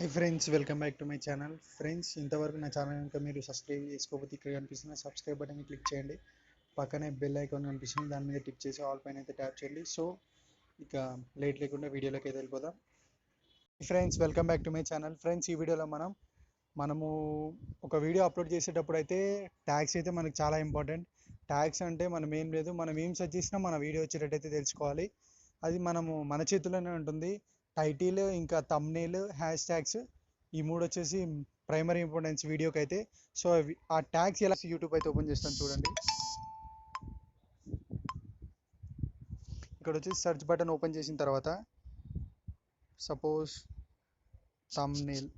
Hi friends, welcome back to my channel. Friends, ఇంతవరకు నా channel కనుక మీరు సబ్స్క్రైబ్ చేసుకోకపోతే ఇక్కడ కనిపిస్తున్న సబ్స్క్రైబ్ బటన్ క్లిక్ చేయండి. పక్కనే బెల్ ఐకాన్ కనిపిస్తుంది, దాని మీద టిక్ చేసి ఆల్ పైన అయితే ట్యాప్ చేయండి. సో ఇక లేట్ లేకుండా వీడియోలోకి అయితే వెళ్ళిపోదాం. Friends, welcome back to my channel. Friends, ఈ వీడియోలో మనము ఒక వీడియో అప్లోడ్ చేసేటప్పుడు అయితే ట్యాగ్స్ అయితే మనకు చాలా ఇంపార్టెంట్. ట్యాగ్స్ అంటే మనం ఏం లేదు, మనం ఏం సెర్చ్ చేసినా మన వీడియో వచ్చేటట్టు అయితే తెలుసుకోవాలి. అది మన చేతుల్లోనే ఉంటుంది. టైటిల్, ఇంకా థంబ్నెయిల్, హ్యాష్ ట్యాగ్స్, ఈ మూడు వచ్చేసి ప్రైమరీ ఇంపార్టెన్స్ వీడియోకి అయితే. సో ఆ ట్యాగ్స్ ఎలా యూట్యూబ్ అయితే ఓపెన్ చేస్తాను చూడండి. ఇక్కడ వచ్చేసి సెర్చ్ బటన్ ఓపెన్ చేసిన తర్వాత సపోజ్ థంబ్నెయిల్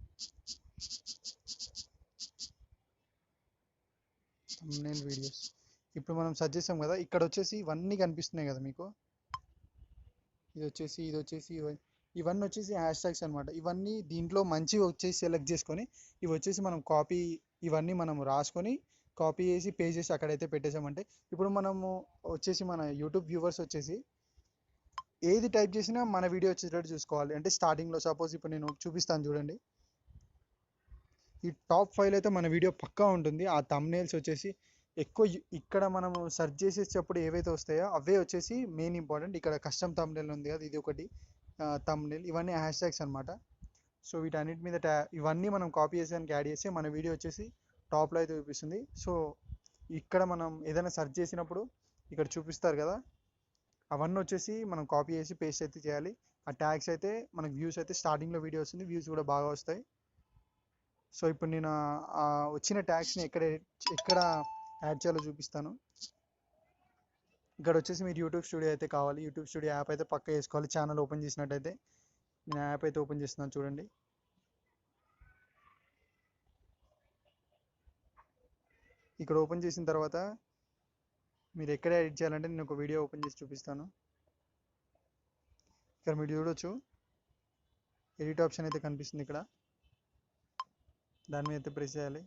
వీడియోస్ ఇప్పుడు మనం సెర్చ్ చేసాం కదా, ఇక్కడ వచ్చేసి ఇవన్నీ కనిపిస్తున్నాయి కదా మీకు. ఇది వచ్చేసి ఇవన్నీ వచ్చేసి హ్యాష్ ట్యాగ్స్ అనమాట. ఇవన్నీ దీంట్లో మంచిగా వచ్చేసి సెలెక్ట్ చేసుకొని ఇవి వచ్చేసి మనం కాపీ, ఇవన్నీ మనం రాసుకొని కాపీ చేసి పేస్ట్ చేసి అక్కడైతే పెట్టేసామంటే ఇప్పుడు మనము వచ్చేసి మన యూట్యూబ్ వ్యూవర్స్ వచ్చేసి ఏది టైప్ చేసినా మన వీడియో వచ్చేటట్టు చూసుకోవాలి. అంటే స్టార్టింగ్లో సపోజ్ ఇప్పుడు నేను చూపిస్తాను చూడండి. ఈ టాప్ 5 అయితే మన వీడియో పక్కా ఉంటుంది. ఆ థంబ్నెయిల్స్ వచ్చేసి ఎక్కువ ఇక్కడ మనము సెర్చ్ చేసేటప్పుడు ఏవైతే వస్తాయో అవే వచ్చేసి మెయిన్ ఇంపార్టెంట్. ఇక్కడ కస్టమ్ థంబ్నెయిల్ ఉంది కదా, ఇది ఒకటి థంబ్నెయిల్, ఇవన్నీ హ్యాష్ ట్యాగ్స్ అనమాట. సో వీటన్నిటి మీద ఇవన్నీ మనం కాపీ చేసేదానికి యాడ్ చేసి మన వీడియో వచ్చేసి టాప్లో అయితే చూపిస్తుంది. సో ఇక్కడ మనం ఏదైనా సెర్చ్ చేసినప్పుడు ఇక్కడ చూపిస్తారు కదా, అవన్నీ వచ్చేసి మనం కాపీ చేసి పేస్ట్ అయితే చేయాలి. ఆ ట్యాగ్స్ అయితే మనకు వ్యూస్ అయితే స్టార్టింగ్లో వీడియో వస్తుంది, వ్యూస్ కూడా బాగా వస్తాయి. సో ఇప్పుడు నేను వచ్చిన ట్యాగ్స్ని ఎక్కడ యాడ్ చేయాలో చూపిస్తాను. ఇక్కడ వచ్చేసి మీరు యూట్యూబ్ స్టూడియో అయితే కావాలి. యూట్యూబ్ స్టూడియో యాప్ అయితే పక్క వేసుకోవాలి. ఛానల్ ఓపెన్ చేసినట్టయితే నేను యాప్ అయితే ఓపెన్ చేస్తున్నాను చూడండి. ఇక్కడ ఓపెన్ చేసిన తర్వాత మీరు ఎక్కడ ఎడిట్ చేయాలంటే నేను ఒక వీడియో ఓపెన్ చేసి చూపిస్తాను. ఇక్కడ మీరు చూడొచ్చు, ఎడిట్ ఆప్షన్ అయితే కనిపిస్తుంది. ఇక్కడ దాని మీద అయితే ప్రెస్ చేయాలి.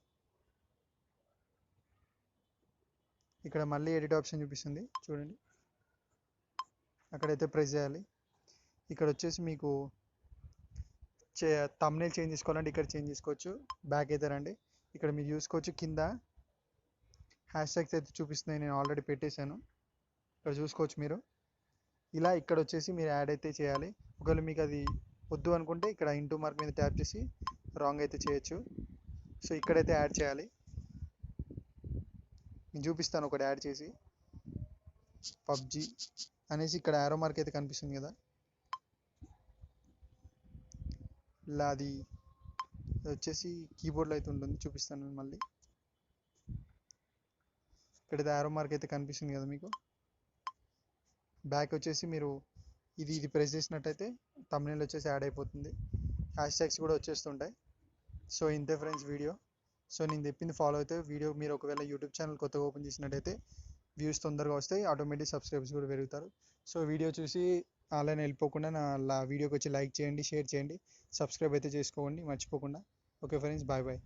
ఇక్కడ మళ్ళీ ఎడిట్ ఆప్షన్ చూపిస్తుంది చూడండి, అక్కడైతే ప్రెస్ చేయాలి. ఇక్కడ వచ్చేసి మీకు థంబ్నెయిల్ చేంజ్ చేసుకోవాలంటే ఇక్కడ చేంజ్ చేసుకోవచ్చు. బ్యాక్ అయితే రండి. ఇక్కడ మీరు చూసుకోవచ్చు కింద హ్యాష్ ట్యాగ్స్ అయితే చూపిస్తున్నాయి, నేను ఆల్రెడీ పెట్టేశాను. ఇక్కడ చూసుకోవచ్చు మీరు. ఇలా ఇక్కడ వచ్చేసి మీరు యాడ్ అయితే చేయాలి. ఒకవేళ మీకు అది వద్దు అనుకుంటే ఇక్కడ ఇంటూ మార్క్ మీద ట్యాప్ చేసి రాంగ్ అయితే చేయొచ్చు. సో ఇక్కడైతే యాడ్ చేయాలి. నేను చూపిస్తాను ఒకటి యాడ్ చేసి. పబ్జి అనేసి ఇక్కడ యారో మార్క్ అయితే కనిపిస్తుంది కదా, ఇలా అది వచ్చేసి కీబోర్డ్లో అయితే ఉంటుంది, చూపిస్తాను మళ్ళీ. ఇక్కడైతే యారో మార్క్ అయితే కనిపిస్తుంది కదా మీకు. బ్యాక్ వచ్చేసి మీరు ఇది ప్రెస్ చేసినట్టయితే థంబ్నెయిల్ వచ్చేసి యాడ్ అయిపోతుంది. హ్యాష్ ట్యాగ్స్ కూడా వచ్చేస్తుంటాయి. సో ఇంతే ఫ్రెండ్స్ వీడియో. సో నేను చెప్పింది ఫాలో అయితే వీడియో మీరు ఒకవేళ యూట్యూబ్ ఛానల్ కొత్తగా ఓపెన్ చేసినట్టయితే వ్యూస్ తొందరగా వస్తాయి, ఆటోమేటిక్ సబ్స్క్రైబర్స్ కూడా పెరుగుతారు. సో వీడియో చూసి అలానే వెళ్ళిపోకుండా నా వీడియోకి వచ్చి లైక్ చేయండి, షేర్ చేయండి, సబ్స్క్రైబ్ అయితే చేసుకోండి మర్చిపోకుండా. Okay friends, bye bye.